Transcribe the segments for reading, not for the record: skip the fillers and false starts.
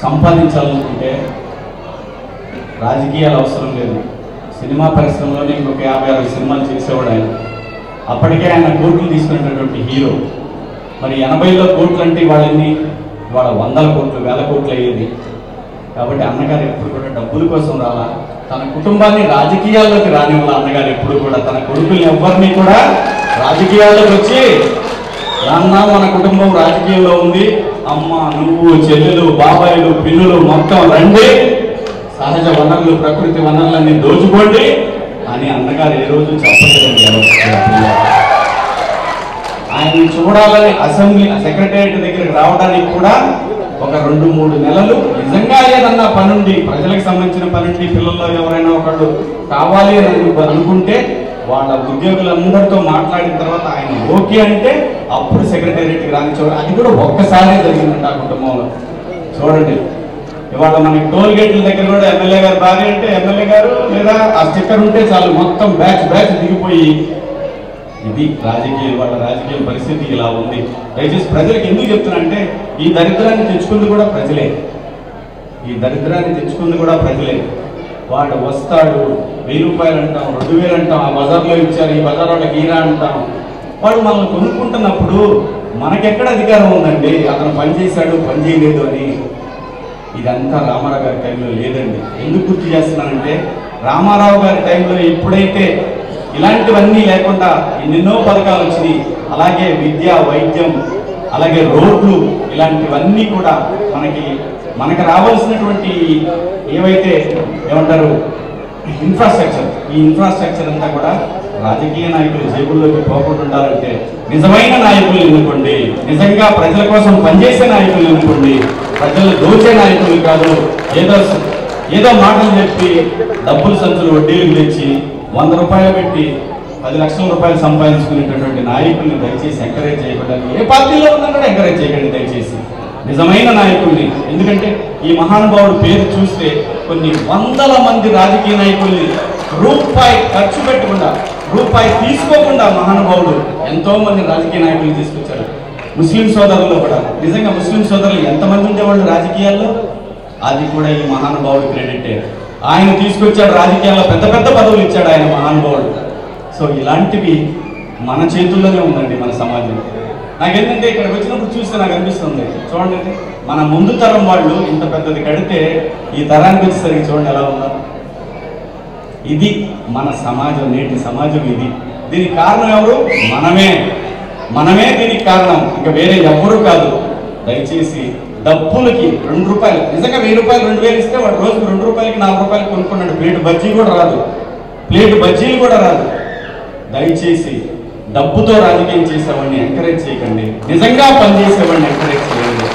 సంపాదించాలనుకుంటే రాజకీయాలు అవసరం లేదు. సినిమా పరిశ్రమలోనే ఇంకొక 50-60 సినిమాలు చేసేవాడు ఆయన. అప్పటికే ఆయన కోట్లు తీసుకునేటటువంటి హీరో. మరి 80లో కోట్లు అంటే వాళ్ళని ఇవాళ 100 కోట్లు 1000 కోట్లు అయ్యేది. కాబట్టి అన్నగారు ఎప్పుడు కూడా డబ్బుల కోసం రాలా, తన కుటుంబాన్ని రాజకీయాల్లోకి రానివ్వాల. అన్నగారు ఎప్పుడు కూడా తన కొడుకుల్ని ఎవరిని కూడా రాజకీయాల్లోకి వచ్చి నాన్న మన కుటుంబం రాజకీయంలో ఉంది, అమ్మ నువ్వు చెల్లెలు బాబాయిలు పిల్లులు మొత్తం రండి, సహజ వనరులు ప్రకృతి వనరులన్నీ దోచుకోండి అని అన్నగారు ఏ రోజు చెప్పలేదండి. ఆయన్ని చూడాలని అసెంబ్లీ సెక్రటేరియట్ దగ్గరికి రావడానికి కూడా ఒక 2-3 నెలలు నిజంగా ఏదన్నా పనుండి, ప్రజలకు సంబంధించిన పనుండి, పిల్లల్లో ఎవరైనా ఒకళ్ళు కావాలి అని అనుకుంటే వాళ్ళ ఉద్యోగులందరితో మాట్లాడిన తర్వాత ఆయన ఓకే అంటే అప్పుడు సెక్రటేరియట్కి రానిచ్చేవారు. అది కూడా ఒక్కసారే జరిగిందండి ఆ కుటుంబంలో. చూడండి, ఇవాళ మనకి టోల్ గేట్ల దగ్గర కూడా ఎమ్మెల్యే గారు భార్య అంటే ఎమ్మెల్యే గారు లేదా ఆ స్టిక్కర్ ఉంటే చాలు మొత్తం బ్యాచ్ దిగిపోయి. ఇది రాజకీయం, వాళ్ళ రాజకీయ పరిస్థితి ఇలా ఉంది. దయచేసి ప్రజలకు ఎందుకు చెప్తున్నా అంటే ఈ దరిద్రాన్ని తెచ్చుకుంది కూడా ప్రజలే. వాడు వస్తాడు, 1000 రూపాయలు అంటాం, 2000 అంటాం, ఆ బజార్లో ఇచ్చారు, ఈ బజార్ వాళ్ళకి ఈరా అంటాం. వాడు మనల్ని కొనుక్కుంటున్నప్పుడు మనకెక్కడ అధికారం ఉందండి అతను పని చేశాడు పని చేయలేదు అని? ఇదంతా రామారావు గారి టైంలో లేదండి. ఎందుకు గుర్తు చేస్తున్నానంటే రామారావు గారి టైంలో ఎప్పుడైతే ఇలాంటివన్నీ లేకుండా ఎన్నెన్నో పథకాలు వచ్చినాయి, అలాగే విద్య వైద్యం అలాగే రోడ్లు ఇలాంటివన్నీ కూడా మనకి రావాల్సినటువంటి ఏవైతే ఏమంటారు ఇన్ఫ్రాస్ట్రక్చర్, ఈ ఇన్ఫ్రాస్ట్రక్చర్ అంతా కూడా రాజకీయ నాయకులు జేబుల్లోకి పోకుండా ఉండాలంటే నిజమైన నాయకులు ఎన్నుకోండి, నిజంగా ప్రజల కోసం పనిచేసే నాయకులు ఎన్నుకోండి, ప్రజలు దోచే నాయకులు కాదు. ఏదో మాటలు చెప్పి డబ్బులు సంచులు వడ్డీలు తెచ్చి 100 రూపాయలు పెట్టి 10 లక్షల రూపాయలు సంపాదించుకునేటటువంటి నాయకుల్ని దయచేసి ఎంకరేజ్ చేయకుండా, ఏ పార్టీలో ఉన్నా కూడా ఎంకరేజ్ చేయకండి దయచేసి నిజమైన నాయకుల్ని. ఎందుకంటే ఈ మహానుభావుడు పేరు చూస్తే కొన్ని 100ల మంది రాజకీయ నాయకుల్ని రూపాయి ఖర్చు పెట్టకుండా, రూపాయి తీసుకోకుండా మహానుభావుడు ఎంతో మంది రాజకీయ నాయకులు తీసుకొచ్చారు. ముస్లిం సోదరులు కూడా, నిజంగా ముస్లిం సోదరులు ఎంతమంది ఉండేవాళ్ళు రాజకీయాల్లో, అది కూడా ఈ మహానుభావుడు క్రెడిటే. ఆయన తీసుకొచ్చాడు, రాజకీయాల్లో పెద్ద పదవులు ఇచ్చాడు ఆయన మహానుభావుడు. సో ఇలాంటివి మన చేతుల్లోనే ఉందండి మన సమాజం. నాకేంటంటే ఇక్కడికి వచ్చినప్పుడు చూస్తే నాకు అనిపిస్తుంది, చూడండి మన ముందు తరం వాళ్ళు ఇంత పెద్దది కడితే ఈ తరానికి వచ్చేసరికి చూడండి ఎలా ఉందో. ఇది మన సమాజం, నేటి సమాజం ఇది. దీనికి కారణం ఎవరు? మనమే దీనికి కారణం, ఇంకా వేరే ఎవ్వరూ కాదు. దయచేసి డబ్బులకి 2 రూపాయలు, నిజంగా 1000 రూపాయలు 2000 ఇస్తే వాడు రోజుకు 2 రూపాయలకి 4 రూపాయలకి కొనుక్కున్నాడు. ప్లేట్ బజ్జీలు కూడా రాదు. దయచేసి డబ్బుతో రాజకీయం చేసేవాడిని ఎంకరేజ్ చేయకండి, నిజంగా పనిచేసేవాడిని ఎంకరేజ్ చేయండి.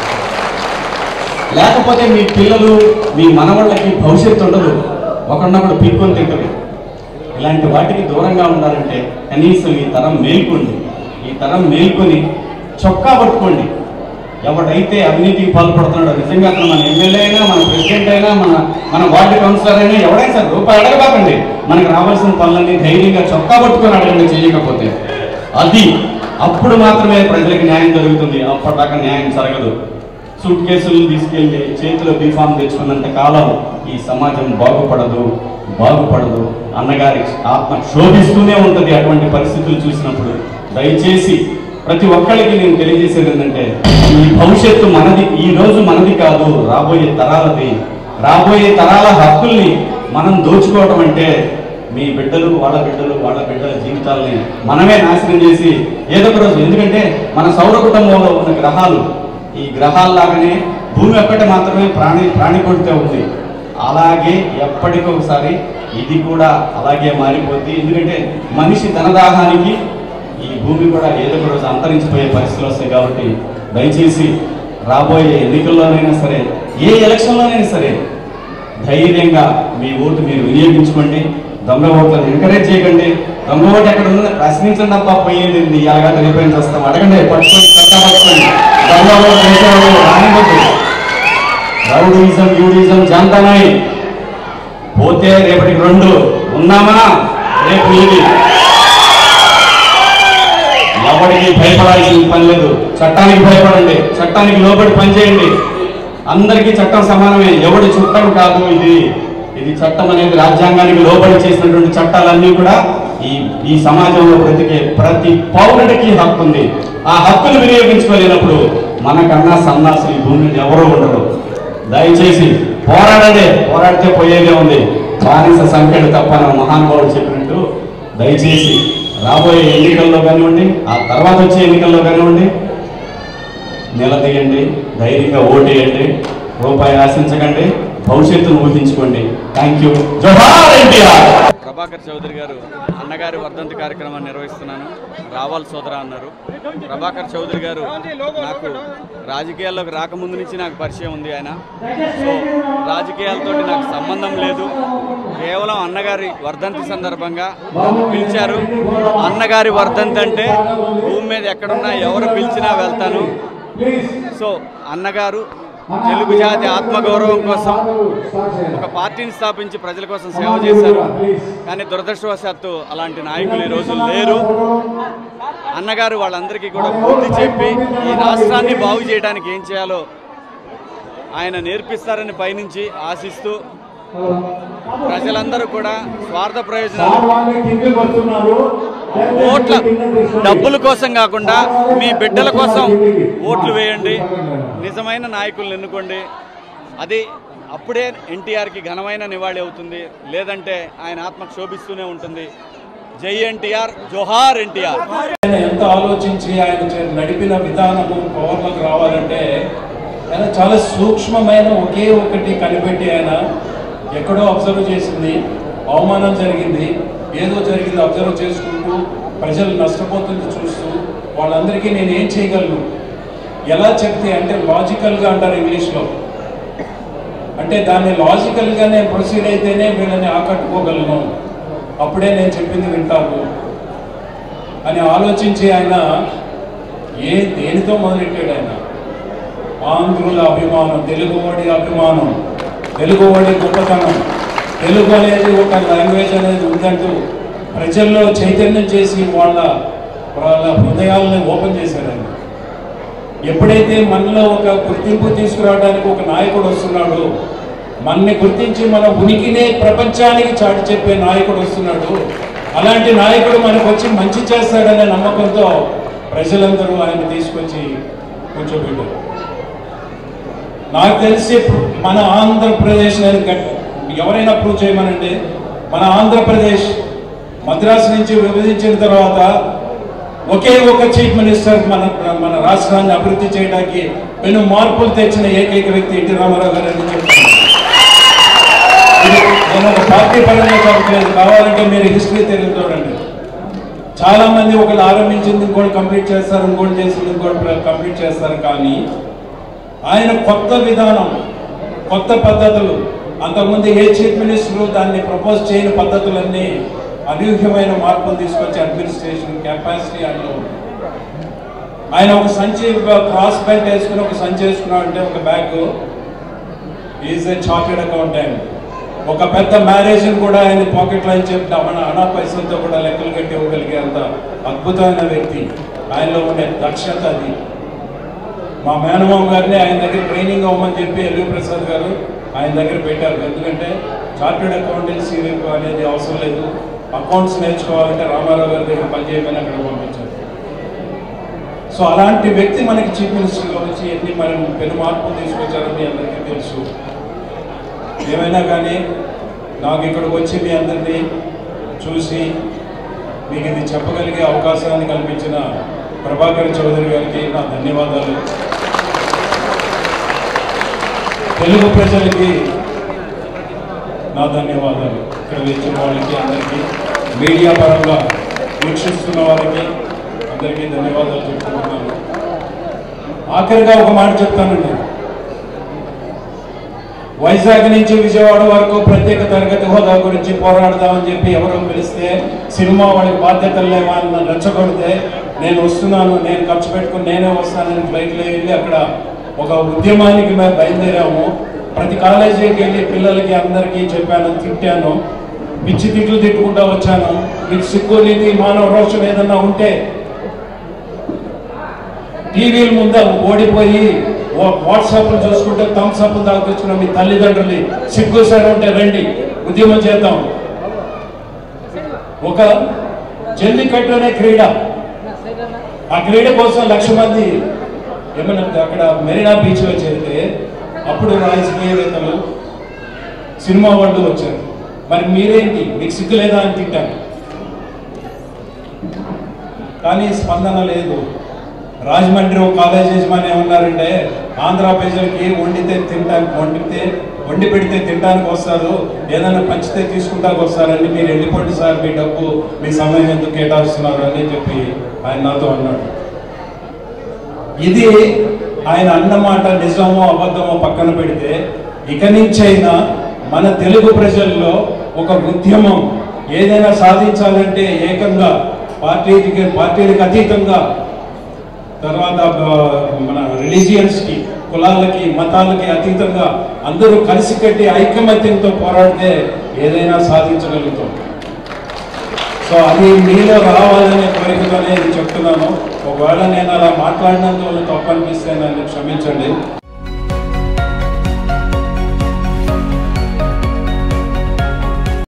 లేకపోతే మీ పిల్లలు మీ మనవాళ్ళకి భవిష్యత్తు ఉండదు, ఒకరినొకడు పీక్కొని తింటది. ఇలాంటి వాటికి దూరంగా ఉండాలంటే కనీసం ఈ తరం మేల్కొని చొక్కా పట్టుకోండి. ఎవడైతే అవినీతికి పాల్పడుతున్నాడో, నిజంగా అతను మన ఎమ్మెల్యే అయినా, మన ప్రెసిడెంట్ అయినా, మన వార్డు కౌన్సిలర్ అయినా ఎవడైనా సరే రూపాయి అడగబాకండి. మనకు రావాల్సిన పనులన్నీ ధైర్యంగా చొక్కా పట్టుకొని అడగండి. చేయకపోతే అప్పుడు మాత్రమే ప్రజలకు న్యాయం జరుగుతుంది, అప్పటిదాకా న్యాయం జరగదు. సూట్ కేసులను తీసుకెళ్లి చేతిలో బీఫామ్ తెచ్చుకున్నంత కాలం ఈ సమాజం బాగుపడదు. అన్నగారి ఆత్మ శోభిస్తూనే ఉంటుంది అటువంటి పరిస్థితులు చూసినప్పుడు. దయచేసి ప్రతి ఒక్కరికి నేను తెలియజేసేది ఏంటంటే ఈ భవిష్యత్తు మనది, ఈ రోజు మనది కాదు, రాబోయే తరాల హక్కుల్ని మనం దోచుకోవటం అంటే మీ బిడ్డలు వాళ్ళ బిడ్డల జీవితాలని మనమే నాశనం చేసి ఏదో ఒక రోజు, ఎందుకంటే మన సౌర కుటుంబంలో ఉన్న గ్రహాలు ఈ గ్రహాల్లాగానే భూమి ఒక్కటే మాత్రమే ప్రాణికోటితో ఉంది. అలాగే ఎప్పటికొకసారి ఇది కూడా అలాగే మారిపోద్ది. ఎందుకంటే మనిషి ధనదాహానికి ఈ భూమి కూడా ఏదో ఒక రోజు అంతరించిపోయే పరిస్థితులు వస్తాయి. కాబట్టి దయచేసి రాబోయే ఎన్నికల్లోనైనా సరే, ఏ ఎలక్షన్లోనైనా సరే ధైర్యంగా మీ ఓటు మీరు వినియోగించుకోండి. దొంగ ఓట్లను ఎంకరేజ్ చేయకండి. దొంగ ఓటు ఎక్కడ ఉందని ప్రశ్నించండి తప్ప పోయేది అలాగా రేపైనా వస్తాం అడగండి, పట్టుకోండి. దొంగ ఓటు వేసేవాళ్ళు రానివ్వద్దు. రౌడీజం యూడిజం జాంతానాయి పోతే రేపటికి 2 ఉన్నామా, రేపు ఇది. ఎవరికి భయపడాల్సిన పని లేదు. చట్టానికి భయపడండి, చట్టానికి లోబడి పనిచేయండి. అందరికీ చట్టం సమానమే, ఎవడి చుట్టం కాదు ఇది చట్టం అనేది రాజ్యాంగానికి లోబడి చేసినటువంటి చట్టాలన్నీ కూడా ఈ సమాజంలో బ్రతికే ప్రతి పౌరుడికి హక్కు ఉంది. ఆ హక్కును వినియోగించుకోలేనప్పుడు మనకన్నా సన్నాసులు ఈ భూమి మీద ఎవరూ ఉండరు. దయచేసి పోరాడితే పోయేదే ఉంది, బానిస సంఖ్యలు తప్పన మహానుభావుడు చెప్పినట్టు దయచేసి రాబోయే ఎన్నికల్లో కానివ్వండి, ఆ తర్వాత వచ్చే ఎన్నికల్లో కానివ్వండి, నిలదీయండి, ధైర్యంగా ఓటేయండి, రూపాయి ఆశించకండి, భవిష్యత్తును ఊహించుకోండి. Thank you. జోహార్ ఎన్టీఆర్. ప్రభాకర్ చౌదరి గారు అన్నగారి వర్ధంతి కార్యక్రమాన్ని నిర్వహిస్తున్నాను. రావాలి సోదరా అన్నారు. ప్రభాకర్ చౌదరి గారు నాకు రాజకీయాల్లోకి రాకముందు నుంచి నాకు పరిచయం ఉంది. ఆయన సో రాజకీయాలతో నాకు సంబంధం లేదు. కేవలం అన్నగారి వర్ధంతి సందర్భంగా పిలిచారు. అన్నగారి వర్ధంతి అంటే భూమి మీద ఎక్కడున్నా ఎవరు పిలిచినా వెళ్తాను. సో అన్నగారు తెలుగు జాతి ఆత్మగౌరవం కోసం ఒక పార్టీని స్థాపించి ప్రజల కోసం సేవ చేశారు. కానీ దురదృష్టవశాత్తు అలాంటి నాయకులు ఈ రోజు లేరు. అన్నగారు వాళ్ళందరికీ కూడా బుద్ధి చెప్పి ఈ రాష్ట్రాన్ని బాగు చేయడానికి ఏం చేయాలో ఆయన నేర్పిస్తారని పైనుంచి ఆశిస్తూ ప్రజలందరూ కూడా స్వార్థ ప్రయోజనాలు ఓట్ల డబ్బుల కోసం కాకుండా మీ బిడ్డల కోసం ఓట్లు వేయండి, నిజమైన నాయకులను ఎన్నుకోండి. అది అప్పుడే ఎన్టీఆర్కి ఘనమైన నివాళి అవుతుంది. లేదంటే ఆయన ఆత్మ క్షోభిస్తూనే ఉంటుంది. జై ఎన్టీఆర్, జోహార్ ఎన్టీఆర్. ఎంత ఆలోచించి ఆయన నడిపిన విధానము పవర్లోకి రావాలంటే ఆయన చాలా సూక్ష్మమైన ఒకే ఒకటి కనిపెట్టి ఆయన ఎక్కడో అబ్జర్వ్ చేసింది. అవమానం జరిగింది, ఏదో జరిగింది అబ్జర్వ్ చేసుకుంటూ ప్రజలు నష్టపోతుంది చూస్తూ వాళ్ళందరికీ నేను ఏం చేయగలను, ఎలా చెప్తే అంటే లాజికల్గా అంటారు ఇంగ్లీష్లో, అంటే దాన్ని లాజికల్గానే ప్రొసీడ్ అయితేనే వీళ్ళని ఆకట్టుకోగలను, అప్పుడే నేను చెప్పింది వింటారు అని ఆలోచించి ఆయన దేనితో మొదలెట్టాడు. ఆయన ఆంధ్రుల అభిమానం, తెలుగువాడి అభిమానం, తెలుగువాడి గొప్పతనం, తెలుగు అనేది ఒక లాంగ్వేజ్ అనేది ఉందంటూ ప్రజల్లో చైతన్యం చేసి వాళ్ళ హృదయాలను ఓపెన్ చేశారు. ఆయన ఎప్పుడైతే మనలో ఒక గుర్తింపు తీసుకురావడానికి ఒక నాయకుడు వస్తున్నాడు, మనని గుర్తించి మన ఉనికినే ప్రపంచానికి చాటి చెప్పే నాయకుడు వస్తున్నాడు, అలాంటి నాయకుడు మనకు వచ్చి మంచి చేస్తాడనే నమ్మకంతో ప్రజలందరూ ఆయన తీసుకొచ్చి కూర్చోబెట్టారు. నాకు తెలిసి మన ఆంధ్రప్రదేశ్ ఎవరైనా ప్రూవ్ చేయమనండి, మన ఆంధ్రప్రదేశ్ మద్రాసు నుంచి విభజించిన తర్వాత ఒకే ఒక చీఫ్ మినిస్టర్ మన రాష్ట్రాన్ని అభివృద్ధి చేయడానికి పెను మార్పులు తెచ్చిన ఏకైక వ్యక్తి ఎన్టీ రామారావు గారు అని చెప్తాను. నేను ఒక పార్టీ పరంగా చెప్పలేదు, కావాలంటే మీరు హిస్టరీ తెలియదు చూడండి. చాలా మంది ఒకళ్ళు ఆరంభించింది ఇంకోటి కంప్లీట్ చేస్తారు, ఇంకోటి చేసింది ఇంకోటి కంప్లీట్ చేస్తారు. కానీ ఆయన కొత్త విధానం, కొత్త పద్ధతులు, అంతకుముందు ఏ చీఫ్ మినిస్టరు దాన్ని ప్రపోజ్ చేయని పద్ధతులన్నీ అనూహ్యమైన మార్పులు తీసుకొచ్చి అడ్మినిస్ట్రేషన్ కెపాసిటీ ఆయనలో. ఆయన ఒక సంచి క్రాస్ బెల్ట్ వేసుకుని ఒక సంచి వేసుకున్నాడు అంటే ఒక bag, is a chartered accountant. ఒక పెద్ద మ్యారేజ్ని కూడా ఆయన పాకెట్లో అని చెప్తే అనా పైసలతో కూడా లెక్కలు కట్టి ఇవ్వగలిగే అంత అద్భుతమైన వ్యక్తి. ఆయనలో ఉండే దక్షత అది. మా మేనమామ గారిని ఆయన దగ్గర ట్రైనింగ్ అవ్వమని చెప్పి ఎల్వి ప్రసాద్ గారు ఆయన దగ్గర పెట్టారు. ఎందుకంటే చార్టెడ్ అకౌంటెన్సీ అనేది అవసరం లేదు, అకౌంట్స్ నేర్చుకోవాలంటే రామారావు గారి దగ్గర పనిచేయమని అక్కడ పంపించారు. సో అలాంటి వ్యక్తి మనకి చీఫ్ మినిస్టర్గా వచ్చి ఎన్ని మనం పెను మార్పులు తీసుకొచ్చారని అందరికీ తెలుసు. ఏమైనా కానీ నాకు ఇక్కడికి వచ్చి మీ అందరినీ చూసి మీకు ఇది చెప్పగలిగే అవకాశాన్ని కల్పించిన ప్రభాకర్ చౌదరి గారికి నా ధన్యవాదాలు. తెలుగు ప్రజలకి నా ధన్యవాదాలు. ఇక్కడ వచ్చిన వాళ్ళకి అందరికీ, మీడియా పరంగా వీక్షిస్తున్న వారికి అందరికీ ధన్యవాదాలు చెప్పుకుంటున్నాను. ఆఖరిగా ఒక మాట చెప్తానండి. వైజాగ్ నుంచి విజయవాడ వరకు ప్రత్యేక తరగతి హోదా గురించి పోరాడదామని చెప్పి ఎవరో పిలిస్తే సినిమా వాళ్ళకి బాధ్యతలు లేవా అని రెచ్చగొడితే నేను వస్తున్నాను, నేను ఖర్చు పెట్టుకుని నేనే వస్తానని ఫ్లైట్లో వెళ్ళి అక్కడ ఒక ఉద్యమానికి మేము బయలుదేరాము. ప్రతి కాలేజీకి వెళ్ళి పిల్లలకి అందరికీ చెప్పాను, తిట్టాను, పిచ్చి తిట్లు తిట్టుకుంటూ వచ్చాను. మీకు సిగ్గు నీతి మానవ రోషం ఏదన్నా ఉంటే టీవీల ముందు ఓడిపోయి వాట్సాప్లు చూసుకుంటే థమ్స్ అప్ దాకొచ్చిన మీ తల్లిదండ్రులు సిగ్గుసారి ఉంటే రండి ఉద్యమం చేద్దాం. ఒక జల్లికట్టు అనే క్రీడ, ఆ క్రీడ కోసం 1,00,000 మంది ఏమన్నా అక్కడ మెరీనా బీచ్లో చేరితే అప్పుడు రాజకీయవేత్తలు సినిమా వాళ్ళు వచ్చారు. మరి మీరేంటి, మీకు సిగ్గు లేదా అని తింటాను. కానీ స్పందన లేదు. రాజమండ్రి ఒక కాలేజ్ యజమాని ఏమన్నారంటే, ఆంధ్ర ప్రజలకి వండి పెడితే తినడానికి వస్తారు, ఏదైనా పంచితే తీసుకుంటానికి వస్తారని, మీరు వెళ్ళిపోండి సార్, మీ డబ్బు మీ సమయం ఎందుకు కేటాయిస్తున్నారు అని చెప్పి ఆయన నాతో అన్నాడు. ఇది ఆయన అన్నమాట నిజమో అబద్ధమో పక్కన పెడితే, ఇక నుంచైనా మన తెలుగు ప్రజల్లో ఒక ఉద్యమం ఏదైనా సాధించాలంటే ఏకంగా పార్టీలకు అతీతంగా, తర్వాత మన రిలీజియన్స్కి, కులాలకి, మతాలకి అతీతంగా అందరూ కలిసికట్టి ఐకమత్యంతో పోరాడితే ఏదైనా సాధించగలుగుతాం. సో అది మీలో రావాలనే కోరికతోనే ఇది చెప్తున్నాను. ఒకవేళ నేను అలా మాట్లాడినందువల్ల తప్పు అనిపిస్తే నన్ను క్షమించండి.